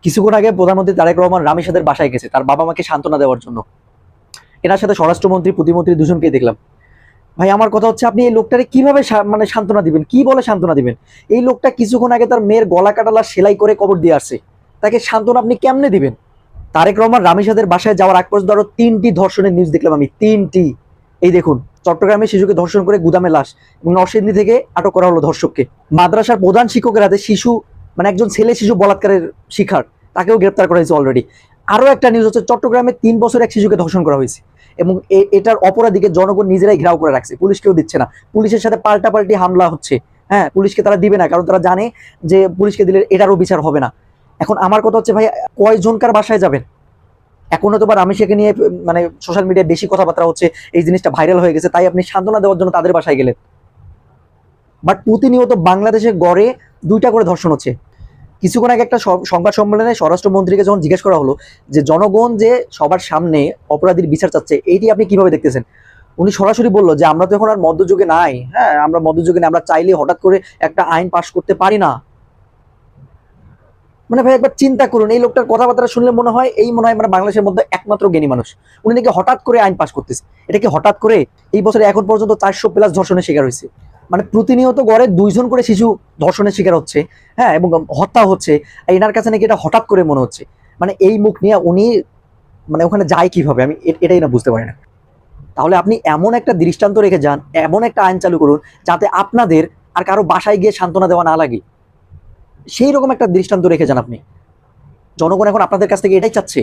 কিছুক্ষণ আগে প্রধানমন্ত্রী তারেক রহমান রামেশাদের বাসায় গেছে তার বাবা মাকে সান্ত্বনা দেওয়ার জন্য। এনার সাথে স্বরাষ্ট্রমন্ত্রী প্রতিমন্ত্রী দুজনকেই দেখলাম। ভাই আমার কথা হচ্ছে, আপনি এই লোকটারে কিভাবে মানে সান্ত্বনা দিবেন? কি বলে সান্ত্বনা দিবেন? এই লোকটা কিছুক্ষণ আগে তার মেয়ের গলা কাটালা সেলাই করে কবর দিয়ে আসছে, তাকে সান্ত্বনা আপনি কেমনে দিবেন? তারেক রহমান রামেশাদের বাসায় যাওয়ার আগ পর্যন্ত আরো 3টি ধর্ষণের নিউজ দেখলাম আমি, 3টি। এই দেখুন, চট্টগ্রামে শিশুকে ধর্ষণ করে গুদামে লাশ, এবং নরসিংদী থেকে আটক করা হলো ধর্ষককে। মাদ্রাসার প্রধান শিক্ষকের হাতে শিশু, মানে একজন ছেলে শিশু বলাৎকারের শিকার, তাকেও গ্রেপ্তার করা হয়েছে অলরেডি। আরো একটা নিউজ হচ্ছে, চট্টগ্রামে 3 বছর এক শিশুকে ধর্ষণ করা হয়েছে, এবং এটার অপরাধীকে জনগণ নিজেরাই ঘেরাও করে রাখছে, পুলিশকেও দিচ্ছে না। পুলিশের সাথে পাল্টাপাল্টি হামলা হচ্ছে। হ্যাঁ, পুলিশকে তারা দিবে না, কারণ তারা জানে যে পুলিশকে দিলে এটারও বিচার হবে না। এখন আমার কথা হচ্ছে, ভাই কয়জনকার বাসায় যাবেন? এখনো তো বা রামেশাকে নিয়ে মানে সোশ্যাল মিডিয়ায় বেশি কথাবার্তা হচ্ছে, এই জিনিসটা ভাইরাল হয়ে গেছে, তাই আপনি সান্ত্বনা দেওয়ার জন্য তাদের বাসায় গেলেন। বাট প্রতিনিয়ত বাংলাদেশে গড়ে 2টা করে ধর্ষণ হচ্ছে। কিছুক্ষণ আগে একটা সংবাদ সম্মেলনে স্বরাষ্ট্রমন্ত্রীকে যখন জিজ্ঞেস করা হলো যে জনগণ যে সবার সামনে অপরাধীর বিচার চাচ্ছে, এইটি আপনি কিভাবে দেখতেছেন, উনি সরাসরি বললো যে আমরা তো এখন আর মধ্যযুগে নাই। হ্যাঁ, আমরা মধ্যযুগে নাই, আমরা চাইলে হঠাৎ করে একটা আইন পাশ করতে পারি না। মানে ভাই একবার চিন্তা করুন, এই লোকটার কথাবার্তা শুনলে মনে হয় মানে বাংলাদেশের মধ্যে একমাত্র জ্ঞানী মানুষ। উনি নাকি হঠাৎ করে আইন পাশ করতেছে, এটা কি হঠাৎ করে? এই বছরে এখন পর্যন্ত 400+ ধর্ষণের শিকার হয়েছে। মানে প্রতিনিয়ত গড়ে 2জন করে শিশু ধর্ষণের শিকার হচ্ছে, হ্যাঁ, এবং হত্যা হচ্ছে। এনার কাছে নাকি এটা হঠাৎ করে মনে হচ্ছে। মানে এই মুখ নিয়ে উনি মানে ওখানে যায় কিভাবে, আমি এটাই না বুঝতে পারি না। তাহলে আপনি এমন একটা দৃষ্টান্ত রেখে যান, এমন একটা আইন চালু করুন যাতে আপনাদের আর কারো বাসায় গিয়ে সান্ত্বনা দেওয়া না লাগে। সেই রকম একটা দৃষ্টান্ত রেখে যান আপনি। জনগণ এখন আপনাদের কাছ থেকে এটাই চাচ্ছে।